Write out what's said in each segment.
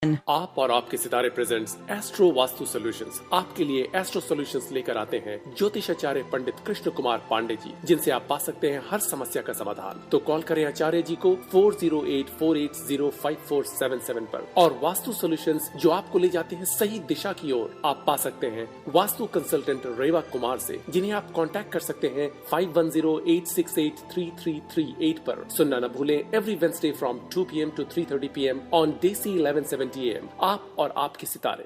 आप और आपके सितारे प्रेजेंट्स एस्ट्रो वास्तु सॉल्यूशंस आपके लिए एस्ट्रो सॉल्यूशंस लेकर आते हैं ज्योतिषाचार्य पंडित कृष्ण कुमार पांडे जी, जिनसे आप पा सकते हैं हर समस्या का समाधान। तो कॉल करें आचार्य जी को 4084805477 पर। और वास्तु सॉल्यूशंस जो आपको ले जाते हैं सही दिशा की ओर, आप पा सकते हैं वास्तु कंसल्टेंट रेवा कुमार से, जिन्हें आप कॉन्टैक्ट कर सकते हैं 5108683338 पर। सुनना न भूलें every Wednesday from 2 PM to 3:30 PM on DC 1170 AM। आप और आपके सितारे।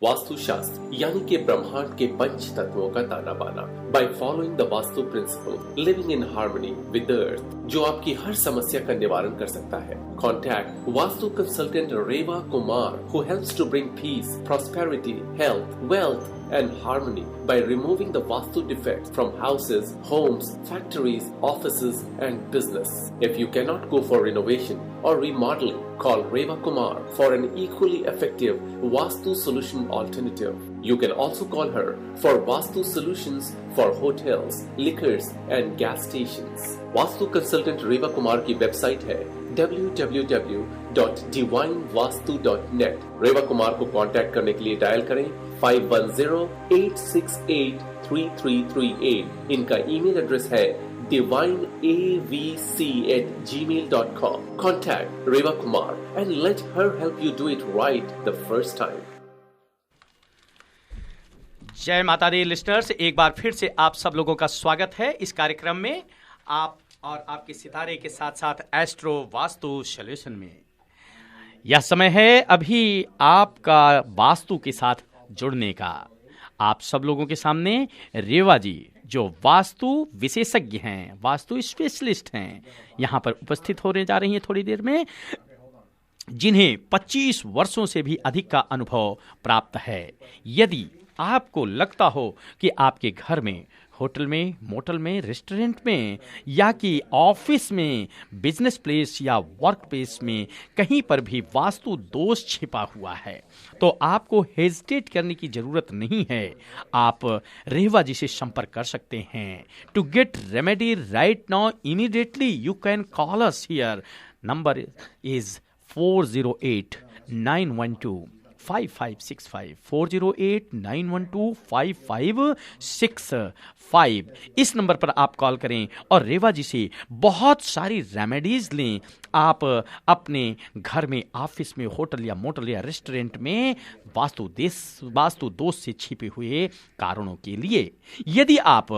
वास्तुशास्त्र यानी कि ब्रह्मांड के पंच तत्वों का ताना बाना, by following the vastu principle, living in harmony with the earth, जो आपकी हर समस्या का निवारण कर सकता है। Contact vastu consultant Reva Kumar, who helps to bring peace, prosperity, health, wealth and harmony by removing the vastu defects from houses, homes, factories, offices and business. If you cannot go for renovation or remodeling, call Reva Kumar for an equally effective vastu solution alternative. You can also call her for vastu solutions for hotels, liquors and gas stations. Vastu consultant Reva Kumar की website है www.divinevastu.net। रेवा कुमार को contact करने के लिए dial करें 5108683338। इनका email address है divineavc@gmail.com। Contact Reva Kumar and let her help you do it right the first time। जय माता दी लिस्टनर्स, एक बार फिर से आप सब लोगों का स्वागत है इस कार्यक्रम में। आप और आपके सितारे के साथ साथ एस्ट्रो वास्तु सॉल्यूशन में यह समय है अभी आपका वास्तु के साथ जुड़ने का। आप सब लोगों के सामने रेवा जी, जो वास्तु विशेषज्ञ हैं, वास्तु स्पेशलिस्ट हैं, यहाँ पर उपस्थित होने जा रही हैं थोड़ी देर में, जिन्हें 25 वर्षों से भी अधिक का अनुभव प्राप्त है। यदि आपको लगता हो कि आपके घर में, होटल में, मोटल में, रेस्टोरेंट में या कि ऑफिस में, बिजनेस प्लेस या वर्क प्लेस में कहीं पर भी वास्तु दोष छिपा हुआ है, तो आपको हेजिटेट करने की ज़रूरत नहीं है। आप रेवा जी से संपर्क कर सकते हैं। To get remedy right now immediately you can call us here. Number is 408-912-5565 408-912-5565। इस नंबर पर आप कॉल करें और रेवा जी से बहुत सारी रेमेडीज लें। आप अपने घर में, ऑफिस में, होटल या मोटल या रेस्टोरेंट में वास्तु दोष से छिपे हुए कारणों के लिए। यदि आप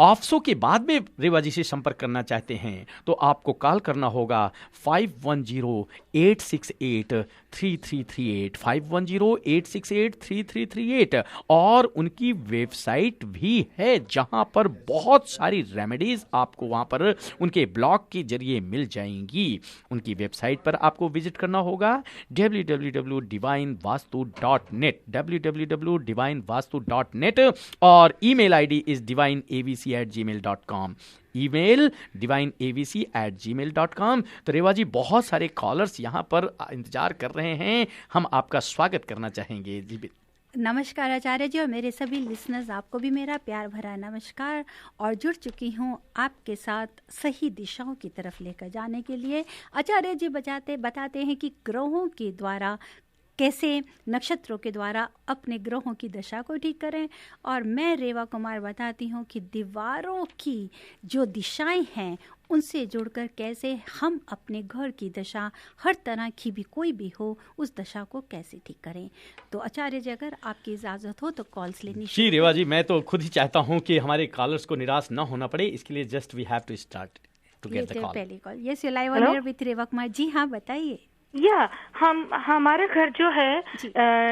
ऑफिसों के बाद में रेवा जी से संपर्क करना चाहते हैं तो आपको कॉल करना होगा 5108683338 5108683338। और उनकी वेबसाइट भी है जहां पर बहुत सारी रेमेडीज आपको वहां पर उनके ब्लॉग के जरिए मिल जाएंगी। उनकी वेबसाइट पर आपको विजिट करना होगा www.divinevastu.net www.divinevastu.net। और email ID is divineavc@gmail.com। Email divineavc@gmail.com। तो रेवा जी, बहुत सारे कॉलर्स यहाँ पर इंतजार कर रहे हैं, हम आपका स्वागत करना चाहेंगे जी। नमस्कार आचार्य जी, और मेरे सभी लिसनर्स, आपको भी मेरा प्यार भरा नमस्कार। और जुड़ चुकी हूँ आपके साथ सही दिशाओं की तरफ लेकर जाने के लिए। आचार्य जी बताते हैं कि ग्रहों के द्वारा कैसे, नक्षत्रों के द्वारा अपने ग्रहों की दशा को ठीक करें। और मैं रेवा कुमार बताती हूँ कि दीवारों की जो दिशाएं हैं उनसे जुड़कर कैसे हम अपने घर की दशा, हर तरह की भी कोई भी हो, उस दशा को कैसे ठीक करें। तो आचार्य जी, अगर आपकी इजाज़त हो तो कॉल्स लेनी। जी रेवा जी, मैं तो खुद ही चाहता हूँ कि हमारे कॉलर्स को निराश ना होना पड़े, इसके लिए just we have to start to get the call. पहली call. Yes, you live on air with Reva Kumar ji. हाँ, बताइए। हमारा घर जो है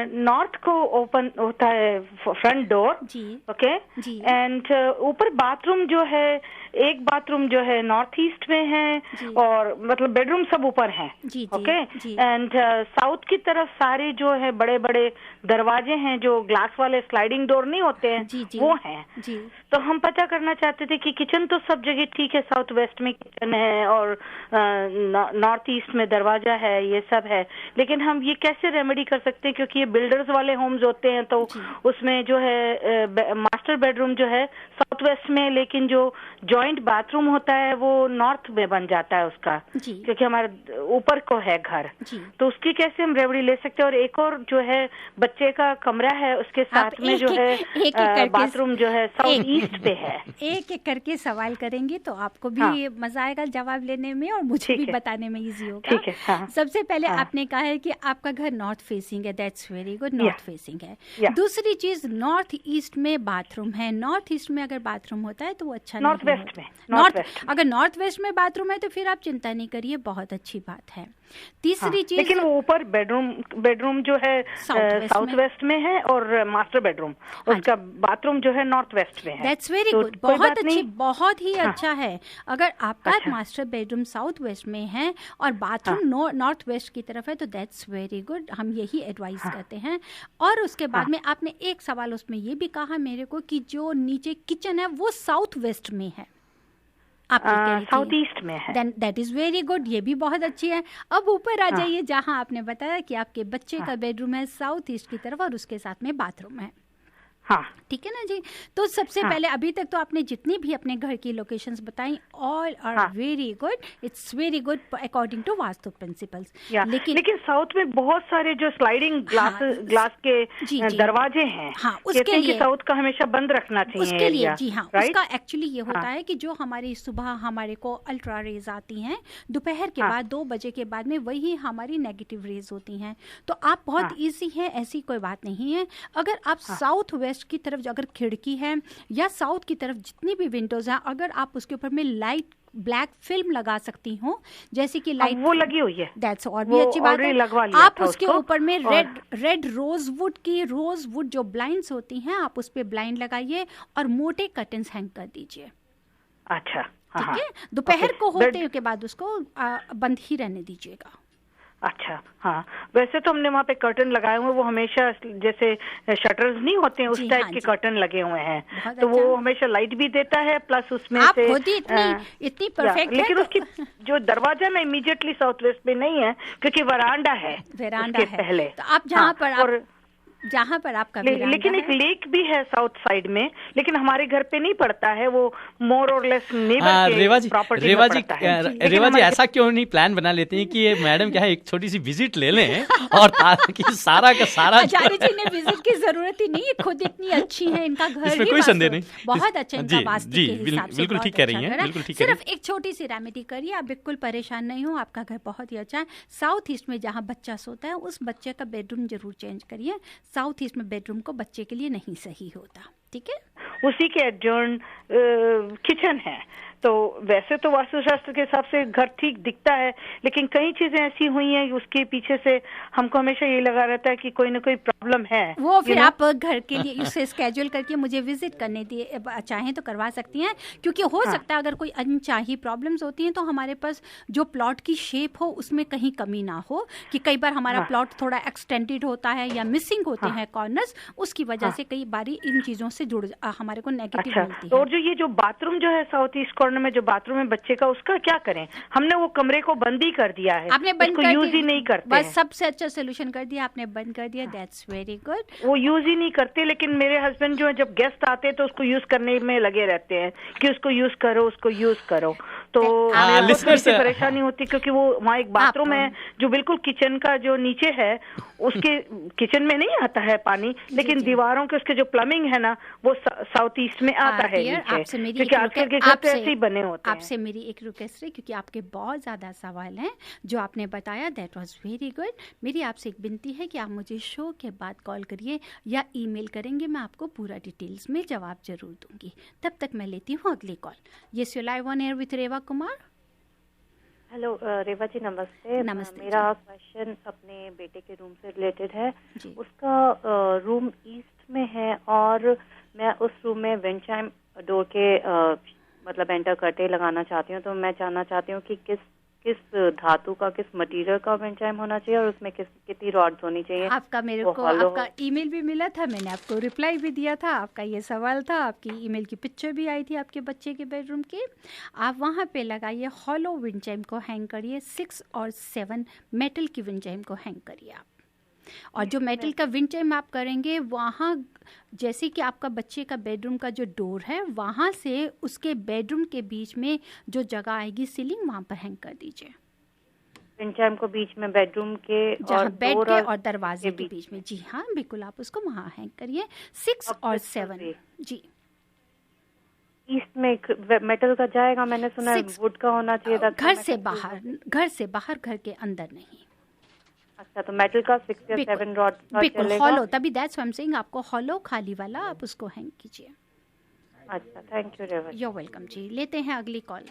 नॉर्थ को ओपन होता है, फ्रंट डोर जी। ओके जी। एंड ऊपर बाथरूम जो है, एक बाथरूम जो है नॉर्थ ईस्ट में है, और मतलब बेडरूम सब ऊपर है। ओके। एंड साउथ की तरफ सारे जो है बड़े बड़े दरवाजे हैं, जो ग्लास वाले स्लाइडिंग डोर नहीं होते हैं, वो हैं। तो हम पता करना चाहते थे कि किचन तो सब जगह ठीक है, साउथ वेस्ट में किचन है और नॉर्थ ईस्ट में दरवाजा है, ये सब है, लेकिन हम ये कैसे रेमेडी कर सकते हैं, क्योंकि ये बिल्डर्स वाले होम्स होते हैं, तो उसमें जो है मास्टर बेडरूम जो है साउथ वेस्ट में, लेकिन जो जॉइंट जॉइंट बाथरूम होता है वो नॉर्थ में बन जाता है उसका, क्योंकि हमारे ऊपर को है घर, तो उसकी कैसे हम रेवड़ी ले सकते हैं? और एक और जो है बच्चे का कमरा है उसके साथ में जो है बाथरूम जो है साउथ ईस्ट पे है। एक एक करके सवाल करेंगे तो आपको भी मजा आएगा जवाब लेने में और मुझे भी बताने में इजी होगा। ठीक है। सबसे पहले आपने कहा है कि आपका घर नॉर्थ फेसिंग है, that's very good, north facing है। दूसरी चीज, नॉर्थ ईस्ट में बाथरूम है। नॉर्थ ईस्ट में अगर बाथरूम होता है तो वो अच्छा नॉर्थ नहीं वेस्ट में, अगर नॉर्थ वेस्ट में बाथरूम है तो फिर आप चिंता नहीं करिए, बहुत अच्छी बात है। तीसरी चीज, लेकिन वो ऊपर बेडरूम जो है साउथ वेस्ट में है और मास्टर बेडरूम उसका बाथरूम जो है नॉर्थ वेस्ट में है। दैट्स वेरी गुड, बहुत अच्छी, बहुत ही अच्छा है। अगर आपका मास्टर बेडरूम साउथ वेस्ट में है और बाथरूम नॉर्थ वेस्ट की तरफ है तो दैट्स वेरी गुड, हम यही एडवाइस करते हैं। और उसके बाद में आपने एक सवाल उसमें ये भी कहा मेरे को कि जो नीचे किचन है वो साउथ वेस्ट में है, साउथ ईस्ट में है। Then that is very good, ये भी बहुत अच्छी है। अब ऊपर आ जाइए जहां आपने बताया कि आपके बच्चे का बेडरूम है साउथ ईस्ट की तरफ और उसके साथ में बाथरूम है। ठीक है ना जी। तो सबसे पहले अभी तक तो आपने जितनी भी अपने घर की लोकेशंस बताई, all are very good, it's very good according to vastu principles. लेकिन साउथ में बहुत सारे जो स्लाइडिंग ग्लास के दरवाजे हैं, उसके लिए साउथ का हमेशा बंद रखना चाहिए उसके लिए। जी हाँ, उसका एक्चुअली ये होता है कि जो हमारी सुबह हमारे को अल्ट्रा रेज आती हैं, दोपहर के बाद 2 बजे के बाद में वही हमारी नेगेटिव रेज होती हैं। तो आप बहुत ईजी है, ऐसी कोई बात नहीं है। अगर आप साउथ वेस्ट की तरफ अगर खिड़की है या साउथ की तरफ जितनी भी विंडोज हैं, अगर आप उसके ऊपर में लाइट ब्लैक फिल्म लगा सकती हो, जैसे कि लाइट वो लगी हुई है, दैट्स और भी अच्छी बात है। आप उसके ऊपर में रेड रोजवुड जो ब्लाइंड्स होती हैं, आप उस पे ब्लाइंड लगाइए और मोटे कर्टन्स हैंग कर दीजिए। अच्छा, ठीक है। दोपहर को होते के बाद उसको बंद ही रहने दीजिएगा। अच्छा, वैसे तो हमने वहाँ पे कर्टन लगाए हुए, वो हमेशा जैसे शटर्स नहीं होते हैं उस टाइप के कर्टन लगे हुए हैं, तो वो हमेशा लाइट भी देता है, प्लस उसमें आप से इतनी परफेक्ट है। लेकिन उसकी जो दरवाजा ना इमीडिएटली साउथ वेस्ट में नहीं है, क्योंकि वरांडा है पहले। तो आप जहाँ पर आपका लेकिन एक लेक भी है साउथ साइड में, लेकिन हमारे घर पे नहीं पड़ता है, वो मोर और लेस नेबर के प्रॉपर्टी में पड़ता है। रेवा जी ऐसा क्यों नहीं प्लान बना लेते हैं कि ये मैडम क्या है एक छोटी सी विजिट ले लें और ताकि सारा का सारा आचार्य जी ने विजिट की जरूरत ही नहीं है, खुद इतनी अच्छी है, इनका घर इसमें कोई संदेह नहीं, बहुत अच्छा इनका वास्तु के हिसाब से बिल्कुल ठीक कह रही हैं, बिल्कुल ठीक। सिर्फ एक छोटी सी रेमेडी करिए, आप बिल्कुल परेशान नहीं हो, आपका घर बहुत ही अच्छा है। साउथ ईस्ट में जहाँ बच्चा सोता है उस बच्चे का बेडरूम जरूर चेंज करिए, साउथ ईस्ट में बेडरूम को बच्चे के लिए नहीं सही होता। ठीक है, उसी के एडजॉर्न किचन है, तो वैसे तो वास्तुशास्त्र के हिसाब से घर ठीक दिखता है, लेकिन कई चीजें ऐसी हुई हैं उसके पीछे से हमको हमेशा ये लगा रहता है कि कोई ना कोई प्रॉब्लम है। वो फिर आप घर के लिए उसे स्केड्यूल करके मुझे विजिट करने दिए चाहें तो करवा सकती हैं, क्योंकि हो सकता है अगर कोई अनचाही प्रॉब्लम्स होती हैं तो हमारे पास जो प्लॉट की शेप हो उसमें कहीं कमी ना हो, कि कई बार हमारा प्लॉट थोड़ा एक्सटेंडेड होता है या मिसिंग होते हैं कॉर्नर्स, उसकी वजह से कई बारी इन चीजों से जुड़ हमारे को नेगेटिव मिलती है। और जो ये जो बाथरूम जो है साउथ ईस्ट कॉर्नर में जो बाथरूम है बच्चे का, उसका क्या करें? हमने वो कमरे को बंद ही कर दिया है, आपने बंद कर यूज ही नहीं करते, बस सबसे अच्छा सोल्यूशन कर दिया आपने, बंद कर दिया, दैट्स वेरी गुड। वो यूज ही नहीं करते, लेकिन मेरे हस्बैंड जो है जब गेस्ट आते हैं तो उसको यूज करने में लगे रहते हैं कि उसको यूज करो, उसको यूज करो, तो परेशानी होती, क्योंकि वो वहाँ एक बाथरूम है जो बिल्कुल किचन का जो नीचे है, उसके किचन में नहीं आता है पानी, लेकिन दीवारों के उसके जो प्लम्बिंग है ना वो साउथ ईस्ट में आता है नीचे, क्योंकि आजकल के घर ऐसे ही बने होते हैं। आपसे मेरी एक रिक्वेस्ट है, क्योंकि आपके बहुत ज्यादा सवाल हैं जो आपने बताया, दैट वाज वेरी गुड। मेरी आपसे एक विनती है कि आप मुझे शो के बाद कॉल करिए या ईमेल करेंगे, मैं आपको पूरा डिटेल्स में जवाब जरूर दूंगी। तब तक मैं लेती हूँ अगली call. Yes, you live on air with Reva Kumar. Hello Reva ji, नमस्ते। मेरा क्वेश्चन अपने बेटे के रूम से रिलेटेड है। उसका रूम ईस्ट में है और मैं उस रूम में विंड चाइम डोर के मतलब एंटर करते लगाना चाहती हूँ, तो मैं जानना चाहती हूँ कि किस धातु का, किस मटेरियल का विंड चाइम होना चाहिए और उसमें कितनी रॉड्स होनी चाहिए। आपका मेरे को आपका ईमेल भी मिला था, मैंने आपको रिप्लाई भी दिया था, आपका ये सवाल था, आपकी ईमेल की पिक्चर भी आई थी आपके बच्चे के बेडरूम की। आप वहाँ पे लगाइए हॉलो विंड चाइम को हैंग करिए, 6 और 7 मेटल की विंड चाइम को हैंग करिए आप। और जो मेटल का विंड चाइम आप करेंगे वहाँ जैसे कि आपका बच्चे का बेडरूम का जो डोर है वहाँ से उसके बेडरूम के बीच में जो जगह आएगी सीलिंग वहाँ पर हैंग कर दीजिए। विंड चाइम को बीच में बेडरूम के और बेड के और दरवाजे के बीच में। जी हाँ बिल्कुल, आप उसको वहाँ हैंग करिए। 6 और 7 जी। ईस्ट में मेटल का जाएगा, मैंने सुना है वुड का होना चाहिए था। घर से बाहर, घर के अंदर नहीं। अच्छा, तो मेटल का 6 या 7 रॉड बिल्कुल हॉलो, तभी that's why I am saying आपको हॉलो खाली वाला आप उसको हैंग कीजिए। अच्छा, thank you Reva. You welcome ji. लेते हैं अगली call.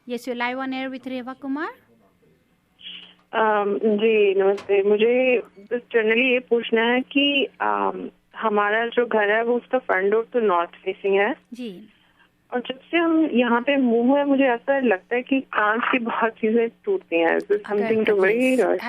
Yes you live on air with Reva Kumar. Ji नमस्ते। मुझे जनरली ये पूछना है कि हमारा जो घर है वो उसका फ्रंट डोर तो नॉर्थ फेसिंग है जी, और जब से हम यहाँ पे मूव हुए मुझे ऐसा लगता है कि कांच की बहुत चीजें टूटती हैं।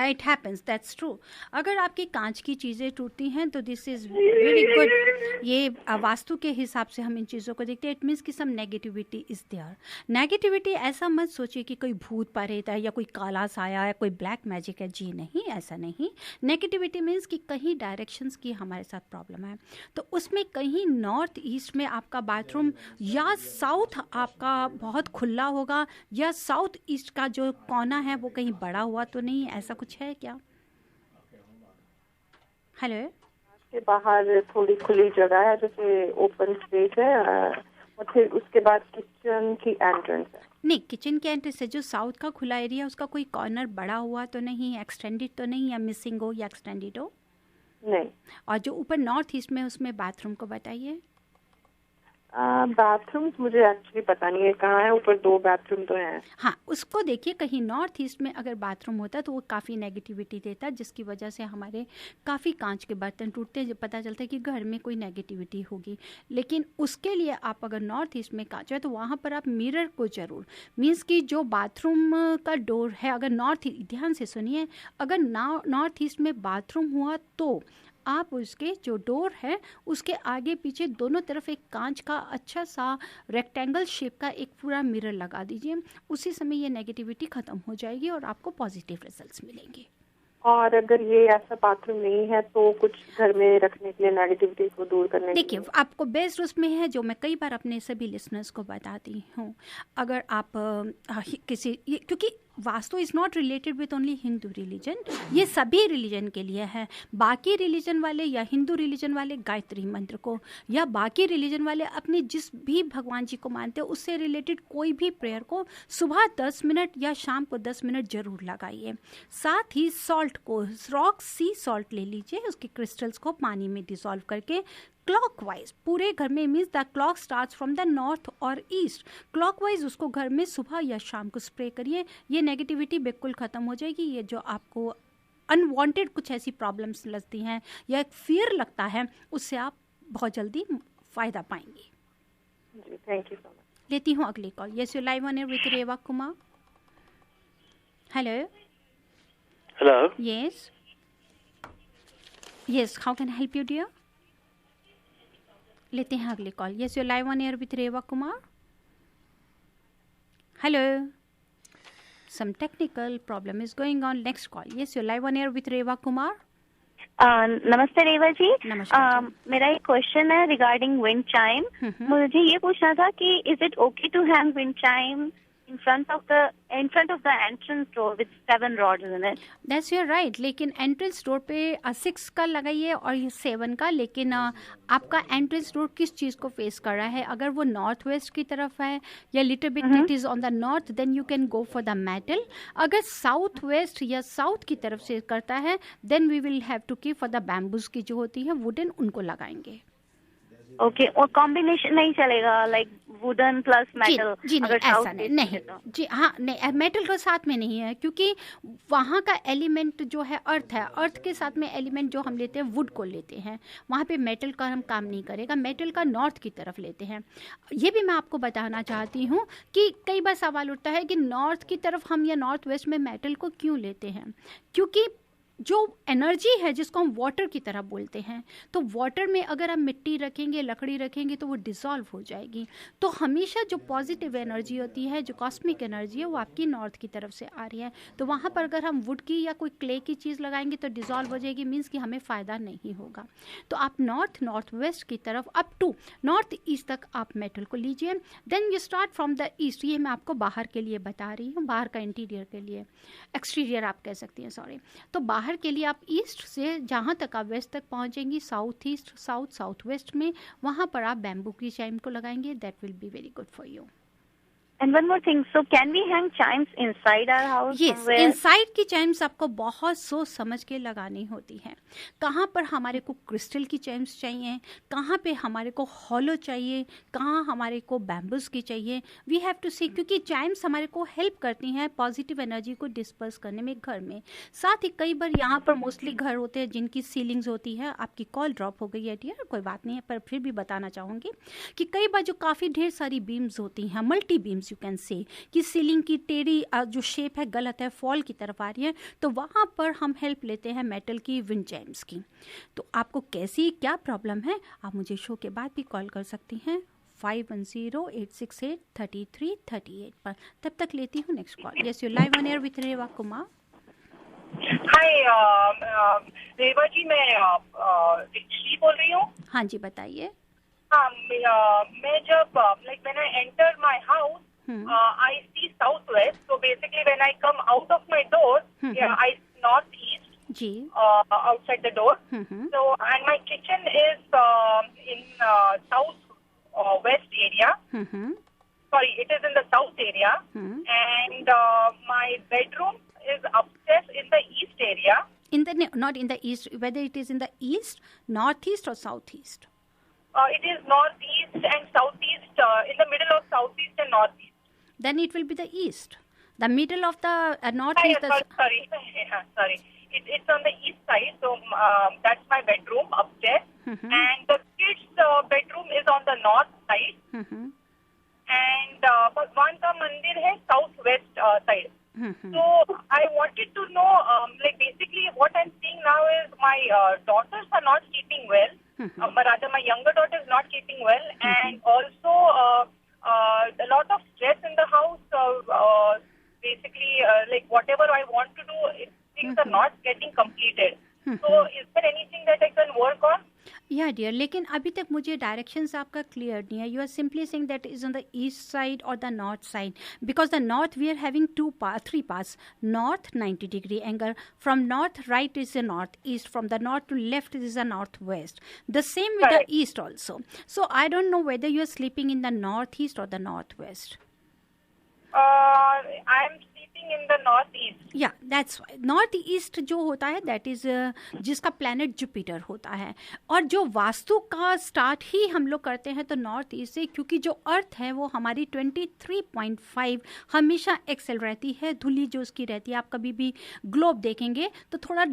It happens, that's true. अगर आपकी कांच की चीजें टूटती हैं तो दिस इज वेरी गुड। ये वास्तु के हिसाब से हम इन चीजों को देखते हैं। इट मीन्स कि सम नेगेटिविटी इज देयर। नेगेटिविटी ऐसा मत सोचिए कि कोई भूत प्रेत है या कोई काला साया है, कोई ब्लैक मैजिक है। जी नहीं, ऐसा नहीं। नेगेटिविटी मीन्स कि कहीं डायरेक्शंस की हमारे साथ प्रॉब्लम है, तो उसमें कहीं नॉर्थ ईस्ट में आपका बाथरूम या साउथ आपका बहुत खुला होगा या साउथ ईस्ट का जो कोना है वो कहीं बड़ा हुआ तो नहीं, ऐसा कुछ है क्या? हेलो, के बाहर थोड़ी खुली जगह है जैसे ओपन स्पेस है और फिर उसके बाद किचन की एंट्रेंस है। नहीं, किचन के एंट्रेंस से जो साउथ का खुला एरिया उसका कोई कॉर्नर बड़ा हुआ तो नहीं, एक्सटेंडेड तो नहीं, या मिसिंग हो या एक्सटेंडेड हो? नहीं। और जो ऊपर नॉर्थ ईस्ट में उसमें बाथरूम को बताइए। बाथरूम्स मुझे एक्चुअली पता नहीं है कहाँ है, ऊपर 2 बाथरूम तो हैं। हाँ, उसको देखिए। कहीं नॉर्थ ईस्ट में अगर बाथरूम होता तो वो काफ़ी नेगेटिविटी देता, जिसकी वजह से हमारे काफ़ी कांच के बर्तन टूटते हैं, जब पता चलता है कि घर में कोई नेगेटिविटी होगी। लेकिन उसके लिए आप अगर नॉर्थ ईस्ट में कांच है तो वहाँ पर आप मिरर को ज़रूर, मीन्स कि जो बाथरूम का डोर है, अगर ध्यान से सुनिए, अगर नॉर्थ ईस्ट में बाथरूम हुआ तो आप उसके जो डोर है उसके आगे पीछे दोनों तरफ एक कांच का अच्छा सा रेक्टेंगल शेप का एक पूरा मिरर लगा दीजिए। उसी समय ये नेगेटिविटी ख़त्म हो जाएगी और आपको पॉजिटिव रिजल्ट्स मिलेंगे। और अगर ये ऐसा बाथरूम नहीं है तो कुछ घर में रखने के लिए नेगेटिविटी को दूर करने के लिए देखिए, आपको बेस्ट उसमें है जो मैं कई बार अपने सभी लिसनर्स को बताती हूँ। अगर आप क्योंकि vastu is not related with only Hindu religion, ये सभी रिलीजन के लिए है। बाकी रिलीजन वाले या हिंदू रिलीजन वाले गायत्री मंत्र को, या बाकी रिलीजन वाले अपने जिस भी भगवान जी को मानते हैं उससे रिलेटेड कोई भी प्रेयर को सुबह 10 मिनट या शाम को 10 मिनट जरूर लगाइए। साथ ही सॉल्ट को, रॉक सी सॉल्ट ले लीजिए, उसके क्रिस्टल्स को पानी में डिसॉल्व करके क्लॉकवाइज पूरे घर में, means the clock starts from the north और ईस्ट, क्लॉकवाइज उसको घर में सुबह या शाम को स्प्रे करिए। ये नेगेटिविटी बिल्कुल ख़त्म हो जाएगी। ये जो आपको अनवांटेड कुछ ऐसी प्रॉब्लम्स लगती हैं या एक फियर लगता है, उससे आप बहुत जल्दी फ़ायदा पाएंगे। जी, थैंक यू सो मच। लेती हूँ अगली call. Yes you live on air with Reva Kumar. Hello. Hello. Yes yes, how can I help you dear? लेते हैं अगली call. Yes you live on air with Reva Kumar. Hello, some technical problem is going on. Next call. Yes you live on air with Reva Kumar. नमस्ते रेवा जी। नमस्कार। मेरा एक question है regarding wind chime. मुझे ये पूछना था कि is it okay to hang wind chime in front of the entrance door with 7 rods in it? That's you're right। लेकिन एंट्रेंस डोर पे 6 का लगाइए और ये 7 का। लेकिन आपका एंट्रेंस डोर किस चीज़ को फेस कर रहा है? अगर वो नॉर्थ वेस्ट की तरफ है या little bit it is on the north, then you can go for the metal. अगर साउथ वेस्ट या साउथ की तरफ से करता है, then we will have to keep for the bamboos की जो होती है वुडन, उनको लगाएंगे। ओके, और कॉम्बिनेशन नहीं चलेगा लाइक वुडन प्लस मेटल? जी नहीं, ऐसा नहीं। जी हाँ, नहीं, मेटल का साथ में नहीं है, क्योंकि वहाँ का एलिमेंट जो है अर्थ है। अर्थ के साथ में एलिमेंट जो हम लेते हैं वुड को लेते हैं, वहाँ पे मेटल का हम काम नहीं करेगा। मेटल का नॉर्थ की तरफ लेते हैं। ये भी मैं आपको बताना चाहती हूँ कि कई बार सवाल उठता है कि नॉर्थ की तरफ हम या नॉर्थ वेस्ट में मेटल को क्यों लेते हैं। क्योंकि जो एनर्जी है जिसको हम वाटर की तरह बोलते हैं, तो वाटर में अगर हम मिट्टी रखेंगे, लकड़ी रखेंगे तो वो डिसॉल्व हो जाएगी। तो हमेशा जो पॉजिटिव एनर्जी होती है, जो कॉस्मिक एनर्जी है, वो आपकी नॉर्थ की तरफ से आ रही है। तो वहाँ पर अगर हम वुड की या कोई क्ले की चीज़ लगाएंगे तो डिसॉल्व हो जाएगी, मीन्स कि हमें फ़ायदा नहीं होगा। तो आप नॉर्थ वेस्ट की तरफ अप टू नॉर्थ ईस्ट तक आप मेटल को लीजिए। Then you start from the east. ये मैं आपको बाहर के लिए बता रही हूँ, बाहर का इंटीरियर के लिए, एक्सटीरियर आप कह सकती हैं, सॉरी। तो बाहर के लिए आप ईस्ट से जहाँ तक आप वेस्ट तक पहुँचेंगी, साउथ ईस्ट, साउथ वेस्ट में, वहाँ पर आप बैम्बू की चाइम को लगाएंगे। That will be very good for you. And one more thing, so can we hang chimes inside our house? Yes, inside की चाइम्स आपको बहुत सोच समझ के लगानी होती है। कहाँ पर हमारे को क्रिस्टल की चाइम्स चाहिए, कहाँ पे हमारे को हॉलो चाहिए, कहाँ हमारे को बैम्बूस की चाहिए, वी हैव टू सी, क्योंकि चाइम्स हमारे को हेल्प करती हैं पॉजिटिव एनर्जी को डिस्पर्स करने में घर में। साथ ही कई बार यहाँ पर मोस्टली घर होते हैं जिनकी सीलिंग्स होती है। आपकी कॉल ड्रॉप हो गई है डियर, कोई बात नहीं है, पर फिर भी बताना चाहूँगी कि कई बार जो काफ़ी ढेर सारी बीम्स होती हैं, multi beams you can say, कि सीलिंग की टेढ़ी जो शेप है गलत है, फॉल की तरफ आ रही है, तो वहाँ पर हम हेल्प लेते हैं मेटल की विंड चाइम्स की। तो आपको कैसी क्या प्रॉब्लम है, आप मुझे शो के बाद भी कॉल कर सकती हैं 5108683338 पर। तब तक लेती हूँ next call. Yes, you live on air with Reva Kumar. Hi Reva ji, मैं रिची बोल रही हूँ। हाँ जी, बताइए। हाँ, मैं जब when I enter my house, I see southwest. So basically, when I come out of my door, I see northeast. जी. Outside the door. So and my kitchen is in south west area. Sorry, it is in the south area. And my bedroom is upstairs in the east area. Not in the east. Whether it is in the east, northeast, or southeast. It is northeast and southeast, in the middle of southeast and northeast. Then it will be the east. The middle of the northeast. Sorry. It's on the east side, so that's my bedroom upstairs. And the kids' bedroom is on the north side. And Bhagwan ka mandir hai southwest side. So I wanted to know, basically what I'm seeing now is my daughters are not keeping well. Rather, my younger daughter is not keeping well, and also a lot of stress in the house. Basically, whatever I want to do, things are not getting completed. So, is there anything that I can work on? Yeah dear, लेकिन अभी तक मुझे directions आपका clear नहीं है. You are simply saying that is on the east side और the north side, because the north we are having three parts. North 90 degree angle, from north right is the northeast, from the north to left is the northwest. The same with the east also. So I don't know whether you are sleeping in the northeast or the northwest. I'm sleeping in the northeast. Yeah, that's why. North east जो होता है that is जिसका planet Jupiter होता है, और जो वास्तु का start ही हम लोग करते हैं तो नॉर्थ ईस्ट से, क्योंकि जो अर्थ है वो हमारी 23.5 हमेशा एक्सेल रहती है. धुली जो उसकी रहती है, आप कभी भी ग्लोब देखेंगे तो थोड़ा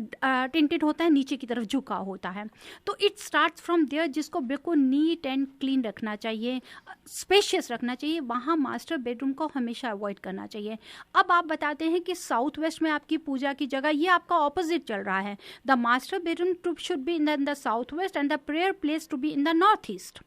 टिंटेड होता है, नीचे की तरफ झुका होता है. तो इट स्टार्ट फ्रॉम देयर, जिसको बिल्कुल नीट एंड क्लीन रखना चाहिए, स्पेशियस रखना चाहिए. वहाँ मास्टर बेडरूम को हमेशा अवॉइड करना चाहिए. अब आप बताते हैं कि साउथ वेस्ट में आपकी पूजा की जगह, ये आपका ऑपोजिट चल रहा है. The master bedroom should be in the south west and the prayer place to be in the north east.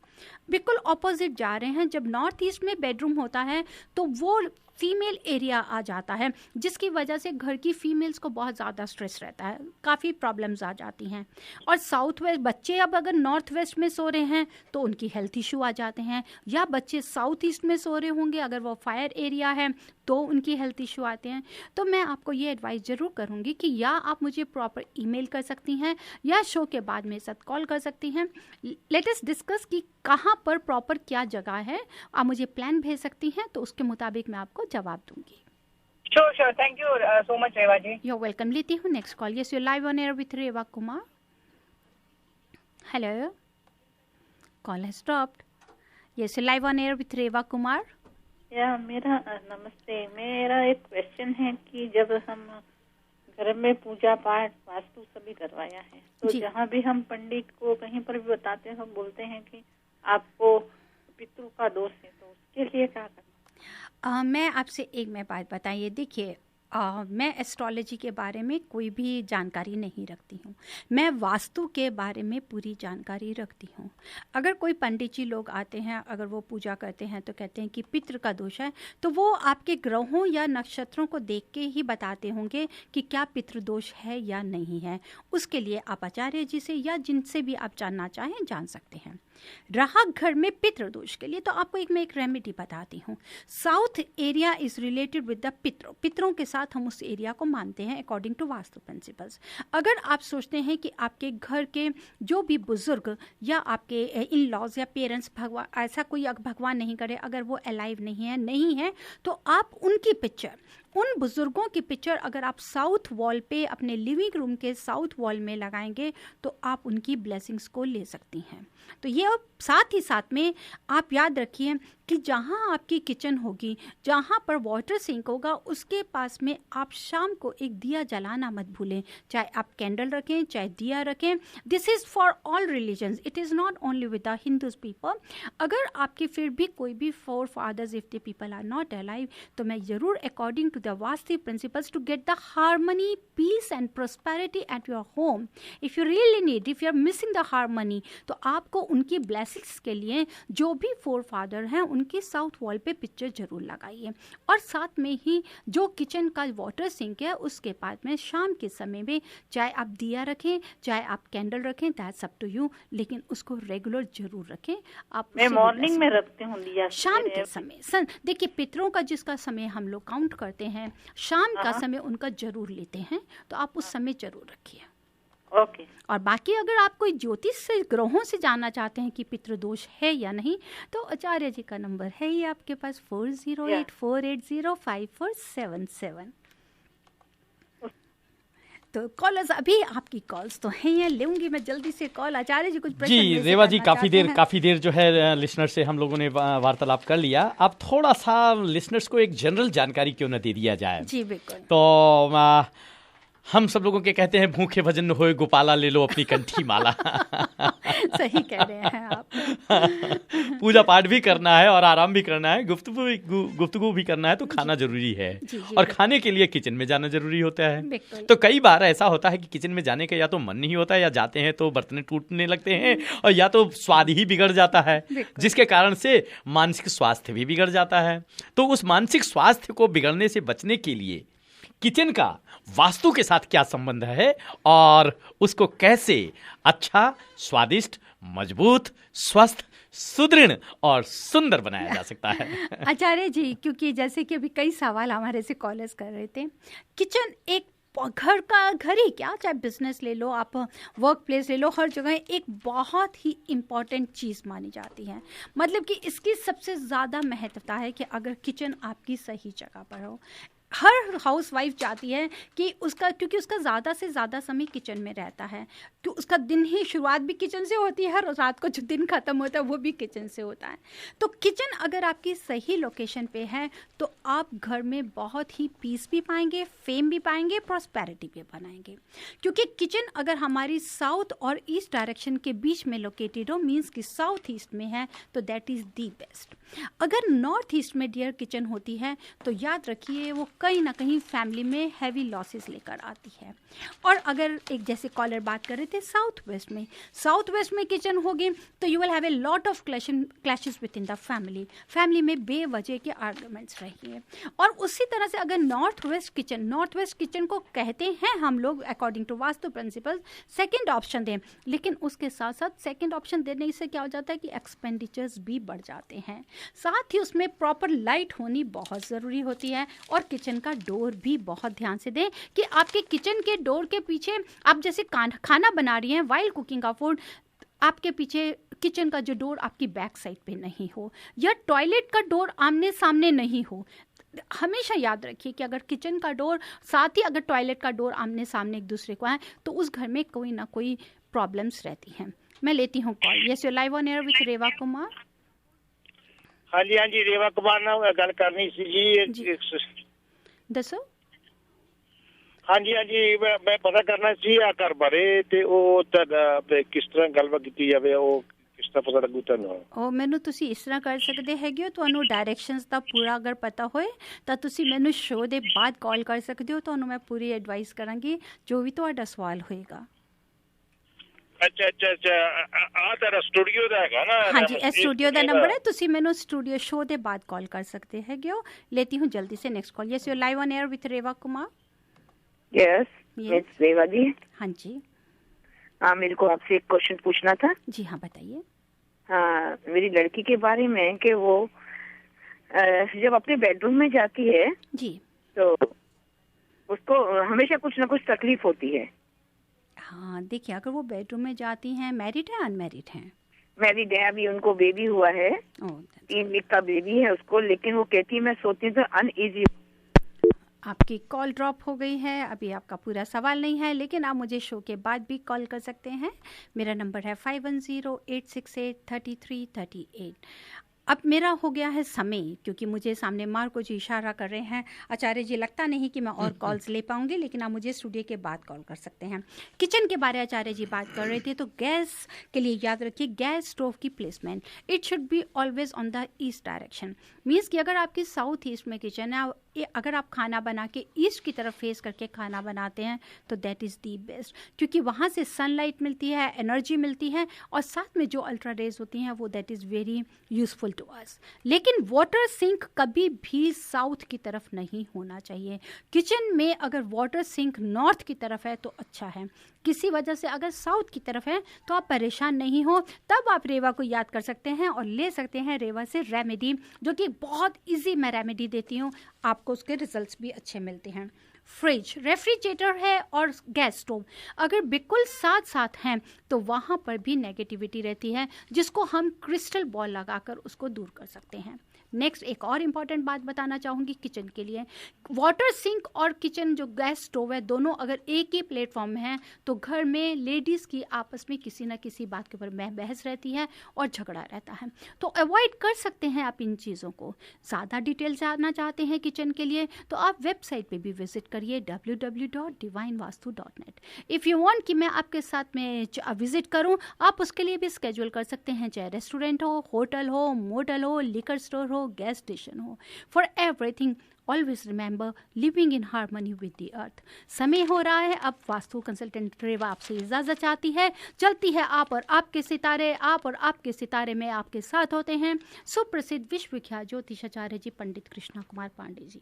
बिल्कुल ऑपोजिट जा रहे हैं. जब नॉर्थ ईस्ट में बेडरूम होता है तो वो फीमेल एरिया आ जाता है, जिसकी वजह से घर की फीमेल्स को बहुत ज़्यादा स्ट्रेस रहता है, काफ़ी प्रॉब्लम्स आ जाती हैं. और साउथ वेस्ट बच्चे अब अगर नॉर्थ वेस्ट में सो रहे हैं तो उनकी हेल्थ इशू आ जाते हैं, या बच्चे साउथ ईस्ट में सो रहे होंगे अगर वो फायर एरिया है तो उनकी हेल्थ इशू आते हैं. तो मैं आपको ये एडवाइस ज़रूर करूँगी कि या आप मुझे प्रॉपर ईमेल कर सकती हैं या शो के बाद मेरे साथ कॉल कर सकती हैं. लेट अस डिस्कस कि कहाँ पर प्रॉपर क्या जगह है. आप मुझे प्लान भेज सकती हैं तो उसके मुताबिक मैं आपको जवाब दूंगी. Sure. Thank you so much, Reva ji. You're welcome. लेती हूँ next call. Yes, you're live on air with Reva Kumar. Hello. Call has stopped. Yes, you're live on air with Reva Kumar. मेरा नमस्ते. मेरा एक question है कि जब हम घर में पूजा पाठ वास्तु सभी करवाया है, तो जहाँ भी हम पंडित को कहीं पर भी बताते हैं, हम बोलते हैं कि आपको पितृ का दोष है, तो उसके लिए क्या करना? मैं आपसे एक बात बताइए. देखिए, मैं एस्ट्रोलॉजी के बारे में कोई भी जानकारी नहीं रखती हूँ। मैं वास्तु के बारे में पूरी जानकारी रखती हूँ। अगर कोई पंडित जी लोग आते हैं, अगर वो पूजा करते हैं तो कहते हैं कि पितृ का दोष है, तो वो आपके ग्रहों या नक्षत्रों को देख के ही बताते होंगे कि क्या पितृ दोष है या नहीं है। उसके लिए आप आचार्य जी से या जिनसे भी आप जानना चाहें जान सकते हैं। रहा घर में पितृ दोष के लिए, तो आपको मैं एक रेमेडी बताती हूँ। South area is related with the पितरों के साथ हम उस एरिया को मानते हैं अकॉर्डिंग टू वास्तु प्रिंसिपल्स। अगर आप सोचते हैं कि आपके घर के जो भी बुजुर्ग या आपके इन लॉज या पेरेंट्स, भगवान ऐसा कोई भगवान नहीं करे, अगर वो अलाइव नहीं है तो आप उनकी पिक्चर, उन बुजुर्गों की पिक्चर अगर आप साउथ वॉल पे अपने लिविंग रूम के साउथ वॉल में लगाएंगे तो आप उनकी ब्लेसिंग्स को ले सकती हैं। तो ये साथ ही साथ में आप याद रखिए कि जहाँ आपकी किचन होगी, जहाँ पर वाटर सिंक होगा, उसके पास में आप शाम को एक दिया जलाना मत भूलें। चाहे आप कैंडल रखें, चाहे दिया रखें। This is for all religions, it is not only with the Hindus people. अगर आपके फिर भी कोई भी forefathers if the people are not alive, तो मैं ज़रूर according to the vastu principles to get the harmony, peace and prosperity at your home, if you really need, if you are missing the harmony, तो आपको उनकी blessings के लिए जो भी फोर फादर हैं उनकी साउथ वॉल पे पिक्चर जरूर लगाइए। और साथ में ही जो किचन का वाटर सिंक है उसके पास में शाम के समय में चाहे आप दिया रखें, चाहे आप कैंडल रखें, दैट्स अप टू यू, लेकिन उसको रेगुलर जरूर रखें। आप मैं मॉर्निंग में रखती हूँ दिया, शाम के समय। देखिए पितरों का जिसका समय हम लोग काउंट करते हैं, शाम का समय उनका जरूर लेते हैं, तो आप उस समय जरूर रखिए। ओके। और बाकी अगर आप कोई ज्योतिष से ग्रहों से जानना चाहते हैं कि पितृदोष है या नहीं, तो आचार्य जी का नंबर है ही आपके पास 4084805477। तो कॉलर्स, अभी आपकी कॉल्स तो हैं, ये लूंगी मैं जल्दी से कॉल। आचार्य जी कुछ प्रश्न जी रेवा जी, काफ़ी देर जो है लिसनर से हम लोगों ने वार्तालाप कर लिया। अब थोड़ा सा लिसनर्स को एक जनरल जानकारी क्यों न दे दिया जाए। जी बिल्कुल। तो हम सब लोगों के कहते हैं भूखे भजन न होए गोपाला, ले लो अपनी कंठी माला। सही कह रहे हैं आप। पूजा पाठ भी करना है और आराम भी करना है, गुफ्तगू भी करना है, तो खाना जरूरी है। जी, और खाने के लिए किचन में जाना जरूरी होता है। तो कई बार ऐसा होता है कि किचन में जाने का या तो मन नहीं होता है, या जाते हैं तो बर्तन टूटने लगते हैं, और या तो स्वाद ही बिगड़ जाता है, जिसके कारण से मानसिक स्वास्थ्य भी बिगड़ जाता है। तो उस मानसिक स्वास्थ्य को बिगड़ने से बचने के लिए किचन का वास्तु के साथ क्या संबंध है और उसको कैसे अच्छा, स्वादिष्ट, मजबूत, स्वस्थ, सुदृढ़ और सुंदर बनाया जा सकता है। आचार्य जी, क्योंकि जैसे कि अभी कई सवाल हमारे से कॉलर्स कर रहे थे, किचन एक घर ही क्या, चाहे बिजनेस ले लो, आप वर्क प्लेस ले लो, हर जगह एक बहुत ही इम्पॉर्टेंट चीज़ मानी जाती है। मतलब कि इसकी सबसे ज़्यादा महत्वता है कि अगर किचन आपकी सही जगह पर हो। हर हाउसवाइफ चाहती है कि क्योंकि उसका ज़्यादा से ज़्यादा समय किचन में रहता है, तो उसका दिन ही शुरुआत भी किचन से होती है, हर रात को जो दिन ख़त्म होता है वो भी किचन से होता है। तो किचन अगर आपकी सही लोकेशन पे है तो आप घर में बहुत ही पीस भी पाएंगे, फेम भी पाएंगे, प्रॉस्पेरिटी भी बनाएंगे। क्योंकि किचन अगर हमारी साउथ और ईस्ट डायरेक्शन के बीच में लोकेटेड हो, मीन्स कि साउथ ईस्ट में है, तो दैट इज़ दी बेस्ट। अगर नॉर्थ ईस्ट में डियर किचन होती है तो याद रखिए वो कहीं ना कहीं फैमिली में हैवी लॉसेस लेकर आती है। और अगर एक जैसे कॉलर बात कर रहे थे साउथ वेस्ट में किचन होगी तो you will have a lot of clashes with in the family में बेवजह के आर्गुमेंट्स रहेंगे। और उसी तरह से अगर नॉर्थ वेस्ट किचन को कहते हैं हम लोग according to vastu principle second option दें, लेकिन उसके साथ साथ सेकंड ऑप्शन देने से क्या हो जाता है कि एक्सपेंडिचर्स भी बढ़ जाते हैं। साथ ही उसमें प्रॉपर लाइट होनी बहुत ज़रूरी होती है। और किचन का डोर भी बहुत ध्यान से दें कि आपके किचन के डोर के पीछे आप जैसे खाना बना रही हैं वाइल कुकिंग का फूड, आपके पीछे किचन का जो डोर आपकी बैक साइड पे नहीं हो, या टॉयलेट का डोर आमने सामने नहीं हो। हमेशा याद रखिए कि अगर किचन का डोर साथ ही अगर टॉयलेट का डोर आमने सामने एक दूसरे को है तो उस घर में कोई ना कोई प्रॉब्लम्स रहती हैं। मैं लेती हूँ call. Yes, you live on air with Reva Kumar. हाँ जी रेवा कुमार ना गल करनी सी जी। दसो। हाँ जी मैं पता करना सी आ घर बारे ते ओ किस तरह गलबात की जावे, ओ किस ਰਸਤਾ ਪਤਾ ਲੱਗੂ ਤੁਹਾਨੂੰ। ਉਹ ਮੈਨੂੰ ਤੁਸੀਂ ਇਸ ਤਰ੍ਹਾਂ ਕਰ ਸਕਦੇ ਹੈਗੇ ਹੋ, ਤੁਹਾਨੂੰ ਡਾਇਰੈਕਸ਼ਨਸ ਦਾ ਪੂਰਾ ਅਗਰ ਪਤਾ ਹੋਏ ਤਾਂ ਤੁਸੀਂ ਮੈਨੂੰ ਸ਼ੋਅ ਦੇ ਬਾਅਦ ਕਾਲ ਕਰ ਸਕਦੇ ਹੋ, ਤੁਹਾਨੂੰ ਮੈਂ ਪੂਰੀ ਐਡਵਾਈਸ ਕਰਾਂਗੀ ਜੋ ਵੀ ਤੁਹਾਡਾ ਸਵਾਲ ਹੋਏਗਾ। ਅੱਛਾ ਅੱਛਾ ਅੱਛਾ, ਆ ਤੇਰਾ ਸਟੂਡੀਓ ਦਾ ਹੈਗਾ ਨਾ? ਹਾਂਜੀ, ਇਹ ਸਟੂਡੀਓ ਦਾ ਨੰਬਰ है, ਤੁਸੀਂ ਮੈਨੂੰ ਸਟੂਡੀਓ ਸ਼ੋਅ ਦੇ ਬਾਅਦ ਕਾਲ कर सकते हैं हो। लेती हूँ जल्दी से next call. Yes, you live on air with Reva Kumar. Yes, it's Reva ji. हाँ जी। हाँ, मेरे को आपसे एक क्वेश्चन पूछना था। जी हाँ, बताइए। हाँ, मेरी लड़की के बारे में कि वो जब अपने बेडरूम में जाती है जी तो उसको हमेशा कुछ ना कुछ तकलीफ होती है। हाँ, देखिए अगर वो बेडरूम में जाती हैं, मैरिड है अनमैरिड हैं? मैरिड है, अभी उनको बेबी हुआ है, 3 वीक का बेबी है उसको, लेकिन वो कहती है मैं सोती हूँ तो अनईजी। आपकी कॉल ड्रॉप हो गई है, अभी आपका पूरा सवाल नहीं है, लेकिन आप मुझे शो के बाद भी कॉल कर सकते हैं। मेरा नंबर है 5108683338। अब मेरा हो गया है समय, क्योंकि मुझे सामने मार्को जी इशारा कर रहे हैं। आचार्य जी, लगता नहीं कि मैं और कॉल्स ले पाऊंगी, लेकिन आप मुझे स्टूडियो के बाद कॉल कर सकते हैं। किचन के बारे में आचार्य जी बात कर रहे थे, तो गैस के लिए याद रखिए गैस स्टोव की placement it should be always on the east direction. Means कि अगर आपकी साउथ ईस्ट में किचन है, अगर आप खाना बना के ईस्ट की तरफ फेस करके खाना बनाते हैं तो दैट इज़ दी बेस्ट, क्योंकि वहाँ से सनलाइट मिलती है, एनर्जी मिलती है, और साथ में जो अल्ट्रा रेज होती हैं वो that is very useful to us. लेकिन वाटर सिंक कभी भी साउथ की तरफ नहीं होना चाहिए। किचन में अगर वाटर सिंक नॉर्थ की तरफ है तो अच्छा है, किसी वजह से अगर साउथ की तरफ है तो आप परेशान नहीं हो, तब आप रेवा को याद कर सकते हैं और ले सकते हैं रेवा से रेमेडी, जो कि बहुत इजी मैं रेमेडी देती हूँ, आपको उसके रिजल्ट्स भी अच्छे मिलते हैं। फ्रिज, रेफ्रिजरेटर है और गैस स्टोव अगर बिल्कुल साथ साथ हैं तो वहाँ पर भी नेगेटिविटी रहती है, जिसको हम क्रिस्टल बॉल लगाकर उसको दूर कर सकते हैं। नेक्स्ट एक और इम्पॉर्टेंट बात बताना चाहूँगी किचन के लिए, वाटर सिंक और किचन जो गैस स्टोव है दोनों अगर एक ही प्लेटफॉर्म में हैं तो घर में लेडीज़ की आपस में किसी ना किसी बात के ऊपर बहस रहती है और झगड़ा रहता है, तो अवॉइड कर सकते हैं आप इन चीज़ों को। ज़्यादा डिटेल जानना चाहते हैं किचन के लिए तो आप वेबसाइट पे भी विजिट करिए www.divinevastu.net। इफ़ यू वांट कि मैं आपके साथ में विजिट करूं, आप उसके लिए भी स्केड्यूल कर सकते हैं, चाहे रेस्टोरेंट हो, होटल हो, मोटल हो, लिकर स्टोर हो, गैस स्टेशन हो। For everything always remember living in harmony with the अर्थ। समय हो रहा है, अब वास्तु कंसल्टेंट रेवा आपसे इजाजत चाहती है। चलती है आप और आपके सितारे, आप और आपके सितारे में आपके साथ होते हैं सुप्रसिद्ध विश्वविख्यात ज्योतिषाचार्य जी पंडित कृष्णा कुमार पांडे जी।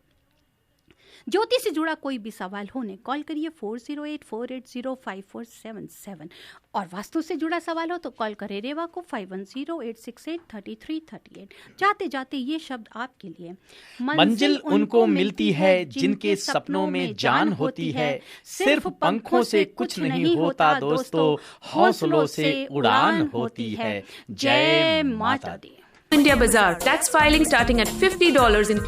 ज्योति से जुड़ा कोई भी सवाल होने कॉल करिए 4084805477, और वास्तु से जुड़ा सवाल हो तो कॉल करें रेवा को 5108683338। जाते जाते ये शब्द आपके लिए, मंजिल उनको मिलती है जिनके सपनों में जान होती है, सिर्फ पंखों से कुछ नहीं होता दोस्तों, हौसलों से उड़ान होती है। जय माता दी। India Bazaar, tax filing starting at $50 including both